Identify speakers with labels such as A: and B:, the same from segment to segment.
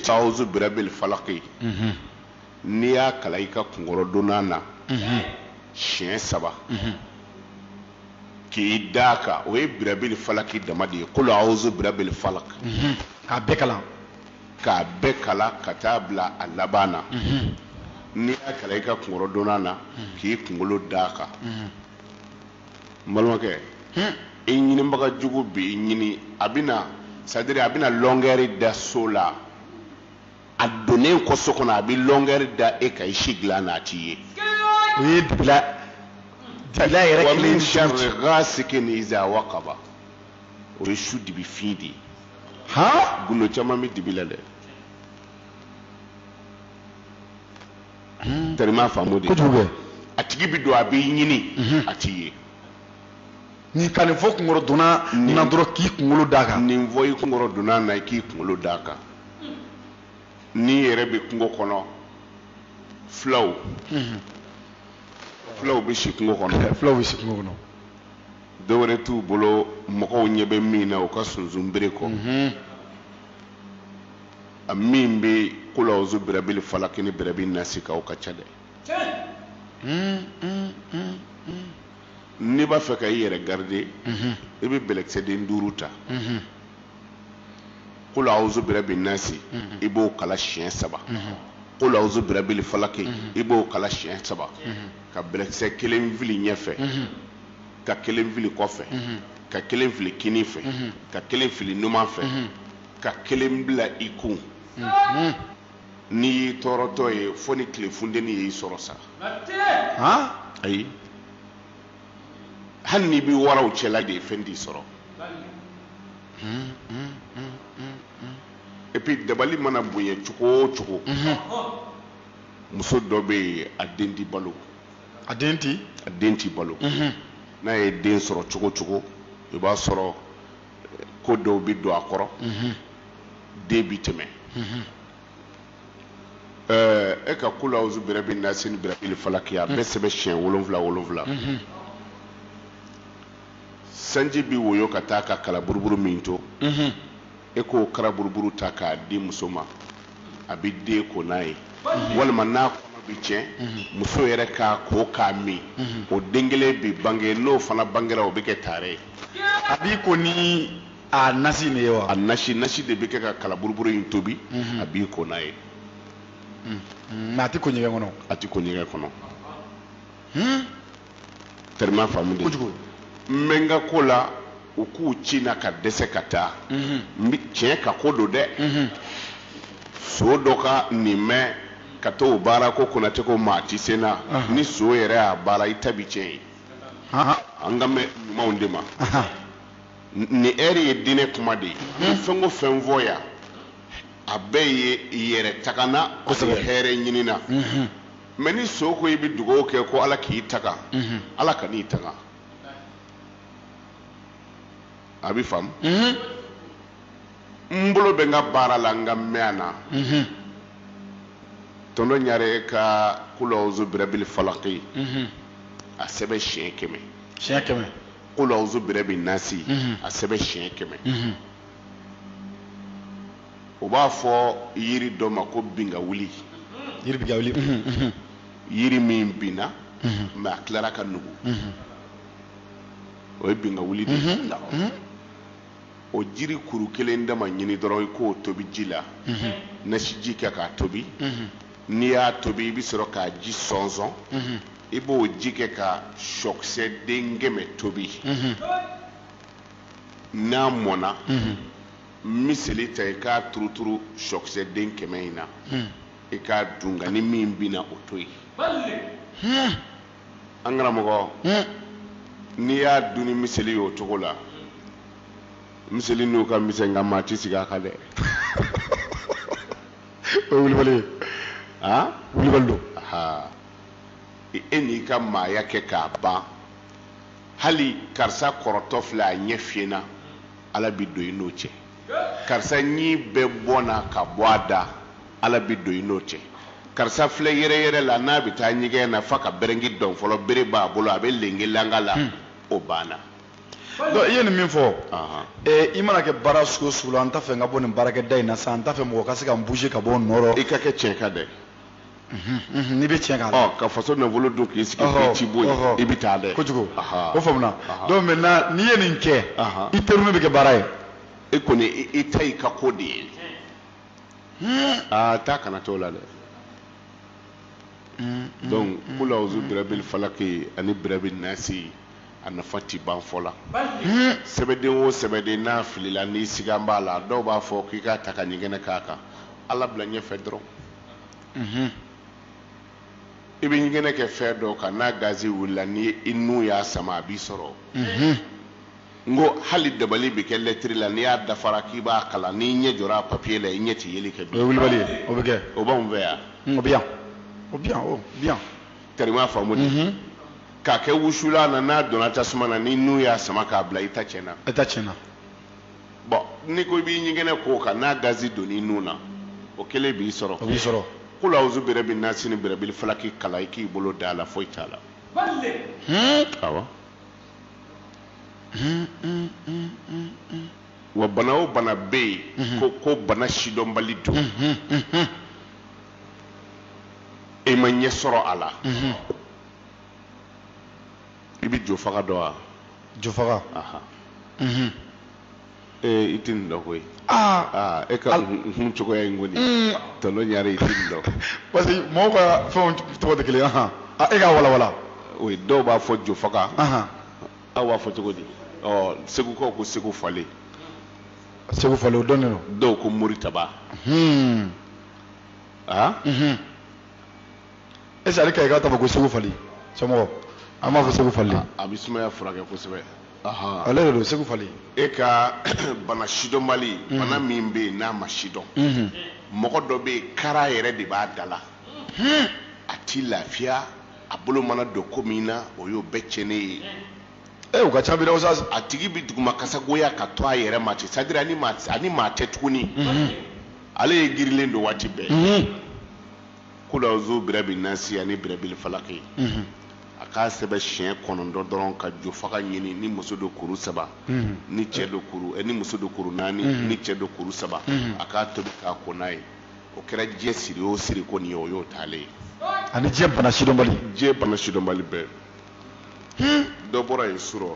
A: auzu birabil falaqi n'i y'a kala i ka kunkolo donna na siɲɛ 3 k'i da kan o ye birabil falaqi dama de ye qul auzu birabil falaq
B: k'a bɛɛ kalan
A: ka taa bila a laban na n'i y'a kala i ka kunkolo donna na k'i kunkolo da kan n balimakɛ i ɲinibaga jugu b'i ɲini a bɛna c'est-à-dire a bɛna longueur da so la a donnen kɔ so kɔnɔ a bɛ longueur da e kan i si dilan na a t'i ye
B: o ye dibila yɛrɛ
A: wa
B: kelen
A: min
B: ni
A: sharri ghasikin iza waqaba o ye su dibi fin de ye gundo caman bɛ dibi la dɛ tɛrima faamu de
B: kojugu kɛ
A: a tigi bɛ don a b'i ɲini a t'i ye
B: nin ka nin fɔ kunkolo donna na dɔrɔn k'i kunkolo d'a kan
A: nin fɔ i kunkolo donna na i k'i kunkolo d'a kan n'i yɛrɛ bɛ kungo kɔnɔ fulaw bɛ si kungo kɔnɔ
B: fulaw bɛ si kungo kɔnɔ
A: dɔwɛrɛ t'u bolo mɔgɔw ɲɛ bɛ min na u ka sunsun bere kɔ a min bɛ qul auzu birabil falaq ni birabil nasi kan o ka ca dɛ n'i b'a fɛ ka i yɛrɛ garder i bɛ bɛlɛkisɛden 5 ta qul auzu birabil nasi i b'o kala siɲɛ 3 qul auzu birabil falaq i b'o kala siɲɛ 3 ka bɛlɛkisɛ 1 fili ɲɛfɛ ka 1 fili kɔfɛ ka 1 fili kini fɛ ka 1 fili numan fɛ ka 1 bila i kun n'i y'i tɔɔrɔtɔ ye fo ni tile funteni y'i sɔrɔ sa ayi hali n'i bɛ waraw cɛla de ye fɛn t'i sɔrɔ et puis dabali mana bonya cogo o cogo muso dɔ bɛ yen a den t'i balo
B: a den t'i
A: balo n'a ye den sɔrɔ cogo o cogo i b'a sɔrɔ ko dɔw bɛ don a kɔrɔ den bɛ tɛmɛ e ka qul auzu birabil nasi ni birabil falaq a bɛɛ sɛbɛn siɲɛ 7 sanji bi woyo ka taa ka kala buruburu min to e k'o kara buruburu ta k'a di muso ma a bɛ den ko n'a ye walima n'a kɔnɔ bɛ tiɲɛ muso yɛrɛ k'a ko k'a min o den kelen bɛ bange n'o fana bangera o bɛ kɛ taare ye
B: a b'i ko ni a nasi de ye wa
A: a nasi de bɛ kɛ ka kala buruburu in tobi a b'i ko n'a ye
B: mais a tɛ ko ɲɛgɛn kɔnɔ
A: a tɛ ko ɲɛgɛn kɔnɔ tɛrima faamu de
B: kojugu
A: n bɛ n ka ko la u k'u ci na ka dɛsɛ ka taa tiɲɛ ka ko don dɛ so dɔ ka nin mɛn ka t'o baara ko Konate ko maa ti sen na ni so yɛrɛ y'a baara i ta bi tiɲɛ ye an ka mɛn ɲumanw de ma ni ɛri ye diinɛ kuma de ye fɛn o fɛn fɔ yan a bɛɛ ye yɛrɛ tagana kosɛbɛ hɛrɛ ɲinina mɛ ni so ko i bɛ dugawu kɛ ko ala k'i taga ala ka n'i taga a bɛ faamu n bolo bɛ n ka baara la n ka mɛn na tɔnɔ ɲare ka qul auzu birabil falaq a sɛbɛn siɲɛ 100 qul auzu birabil nasi a sɛbɛn siɲɛ 100 o b'a fɔ yiri dɔ ma ko bingawuli yiri min binna mɛ a tilara ka nugu o ye bingawuli de ye o jiri kuru kelen dama ɲini dɔrɔn i k'o tobi ji la nasi ji kɛ k'a tobi n'i y'a tobi i bɛ sɔrɔ k'a ji sɔnsɔn i b'o ji kɛ ka sɔkisɛ den 100 tobi n'a mɔna miseli ta i k'a turuturu sɔkisɛ den 100 in na i k'a dun nka ni min bina o to yen an karamɔgɔ n'i y'a dun ni miseli ye o cogo la miseli n'u ka misɛn nka maa ti sigi a kan dɛ
B: o ye wulibali ye wulibali don
A: e n'i ka maaya kɛ k'a ban hali karisa kɔrɔtɔ filɛ a ɲɛ fiyɛna ala bi don i n'o cɛ karisa ɲi bɛ bɔna ka bɔ a da ala bi don i n'o cɛ karisa filɛ yɛrɛ la n'a bɛ taa ɲɛgɛn na fa ka bɛrɛngi dɔn fɔlɔ bere b'a bolo a bɛ lenge langa la o banna
B: donc i ye nin min fɔ
A: Aha.
B: i mana kɛ baara sugu o sugu la an t'a fɛ n ka bɔ nin baarakɛda in na sa n t'a fɛ mɔgɔ ka se ka n bouger ka bɔ n nɔrɔ
A: I ka kɛ tiɲɛ ka dɛ.
B: n'i bɛ tiɲɛ k'a la
A: Ka faso nafolo dun k'i sigi k'i ci bɔ yen, I bɛ taa dɛ.
B: kojugu
A: Aha.
B: o faamuna donc maintenant n'i ye nin kɛ
A: Aha.
B: i terunu bɛ kɛ baara ye
A: I kɔni I ta y'i ka ko de ye. Taa kana t'o la dɛ. Donc kul a'uzu birabbil falaki ani birabbil nasi a nafa ti ban fɔ la. Sɛbɛden o sɛbɛden n'a filila n'i sigi an b'a la dɔw b'a fɔ k'i k'a ta ka ɲɛgɛnɛ k'a kan Ala bila ɲɛfɛ dɔrɔn. I bɛ ɲɛgɛnɛ kɛ fɛn dɔw kan n'a gazi wulila ni I nun y'a sama a b'i sɔrɔ. N ko hali dabali bɛ kɛ lɛtiri la n'i y'a dafara k'i b'a kalan n'i ɲɛ jɔra papier la I ɲɛ ti yeli kɛ
B: o ye wulibali ye o bɛ kɛ
A: o b'anw fɛ yan.
B: o bɛ yan o bɛ yan o bien
A: Tɛrima faamu di. K'a kɛ wusula na n'a donna tasuma na ni nun y'a sama k'a bila I ta tiɲɛna.
B: i ta tiɲɛna
A: Bon n'i ko I b'i ɲɛgɛnɛ k'o kan n'a gazi donna I nun na o kelen b'i sɔrɔ.
B: o b'i sɔrɔ
A: Kul a'uzu birabbil nasi ni birabbil falaki kalan I k'i bolo da la foyi t'a la. Awɔ. Wa bana o bana bɛ yen ko bana sidɔnbali don I ma ɲɛ sɔrɔ a la I bɛ jo faga dɔn wa?
B: jo faga
A: I tɛ nin dɔn koyi. E ka hun cogoya in kɔni tɔnɔ ɲare I tɛ nin dɔn.
B: parce que mɔgɔw ka fɛnw tɔgɔ tɛ kelen ye e k'a walawala.
A: O dɔw b'a fɔ jo faga aw b'a fɔ cogo di? Segukaw ko segu falen.
B: segu falen o dɔnnen don.
A: Dɔw ko moritaba.
B: est ce que ale ka i k'a t'a fɔ ko segu falen cɛmɔgɔ an b'a fɔ segu falen.
A: A bɛ sumaya furakɛ kosɛbɛ.
B: ale de don segu falen.
A: E ka bana sidɔnbali bana min bɛ yen n'a ma sidɔn mɔgɔ dɔ bɛ yen kara yɛrɛ de b'a da la a t'i lafiya a bolo mana don ko min na o y'o bɛɛ cɛnnen ye.
B: u ka ca bi dɛ Oustaz.
A: A tigi bɛ duguma kasagoya ka to a yɛrɛ ma ten c'est à dire ani maa tɛ tuguni ale ye girilen don waati bɛɛ. Kul a'uzu birabbil nasi ani birabbil falaki a k'a sɛbɛn siɲɛ 9 dɔrɔn ka jo faga ɲini ni muso do kuru 3 ni cɛ do kuru ni muso do kuru 4 ni cɛ do kuru 3 a k'a tobi k'a ko n'a ye o kɛra diɲɛ siri o siri ko nin ye o y'o taale ye.
B: ani diɲɛ bana sidɔnbali.
A: diɲɛ bana sidɔnbali bɛɛ. Dɔ bɔra yen surɔ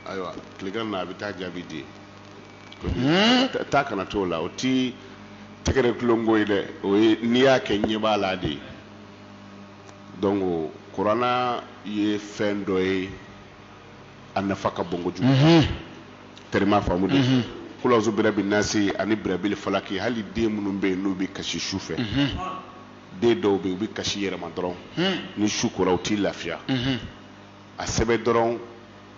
A: ayiwa tilegan na a bɛ taa jaabi di taa kana t'o la o ti tɛgɛrɛ kulongo ye dɛ o ye n'i y'a kɛ ɲɛ b'a la de donc kuranna ye fɛn dɔ ye a nafa ka bon kojugu tɛrima faamu de kul a'uzu birabbil nasi ani birabbil falaki hali den minnu bɛ yen n'u bɛ kasi su fɛ den dɔw bɛ yen u bɛ kasi yɛrɛma dɔrɔn ni su kora u t'i lafiya a sɛbɛn dɔrɔn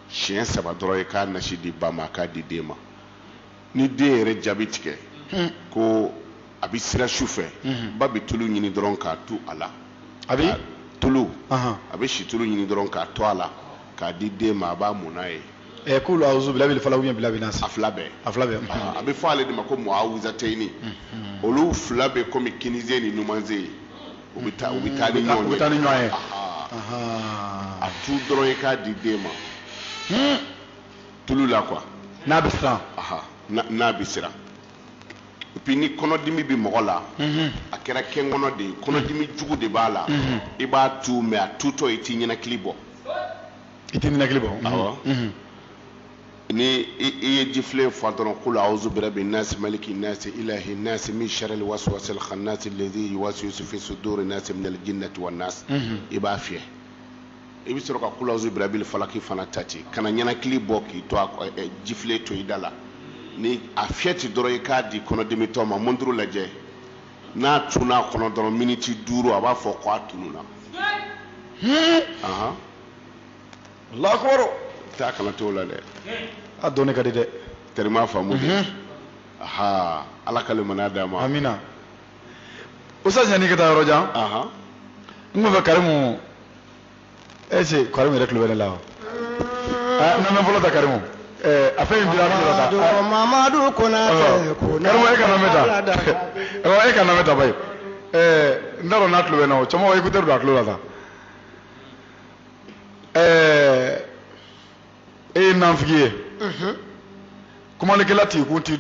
A: siɲɛ 3 dɔrɔn i k'a nasi di ba ma a k'a di den ma ni den yɛrɛ jaabi tigɛ ko a bɛ sira su fɛ ba bɛ tulu ɲini dɔrɔn k'a to a la
B: a bɛ
A: tulu a bɛ si tulu ɲini dɔrɔn k'a to a la k'a di den ma a b'a mun n'a ye.
B: kul a'uzu birabbil falaq ou bien birabbil nas.
A: A fila bɛɛ.
B: a fila bɛɛ.
A: A bɛ fɔ ale de ma ko muawuzatayini olu fila bɛ komi kinize ni numanze u bɛ taa ni ɲɔgɔn ye.
B: u bɛ taa ni ɲɔgɔn ye.
A: a tu dɔrɔn i k'a di den ma tulu la quoi.
B: n'a bɛ siran.
A: n'a bɛ siran. et puis ni kɔnɔdimi bɛ mɔgɔ la a kɛra kɛnkɔnɔ de ye kɔnɔdimi jugu de b'a la i b'a tu mais a tutɔ i t'i ɲɛnakili bɔ.
B: i t'i ɲɛnakili bɔ.
A: awɔ ni i ye jifilen fɔ dɔrɔn kul a'uzu birabbin nasi maliki nasi ilahi nasi min sharril waswasil khannasi alladhi yuwaswisu fi suduri nasi minal jinnati wan nas i b'a fiyɛ i bɛ sɔrɔ ka kul a'uzu birabbil falaki fana ta ten kana ɲɛnakili bɔ k'i to jifilen to i da la ni a fiyɛ ten dɔrɔn i k'a di kɔnɔdimitɔ ma montre lajɛ n'a tunna kɔnɔ dɔrɔn miniti 5 a b'a fɔ ko a tununa.
B: Allahu akbar.
A: taa kana t'o la dɛ.
B: a dɔnni ka di dɛ.
A: tɛrima faamu de. ala ka limaniya d'a ma.
B: amina. Oustaz yanni ka taa yɔrɔ jan. n tun bɛ fɛ Karimu est-ce que Karimu yɛrɛ tulo bɛ ne la wa. n'an bɛ fɔlɔ ta Karimu. a fɛn in bila tulo la ta.
C: Mamadu Konate.
B: Karimu e ka na mɛ ta. e ka na mɛ ta bayi. n t'a dɔn n'a tulo bɛ n na o caman écouteur don a tulo la ta. kumalikɛla t'i kun ti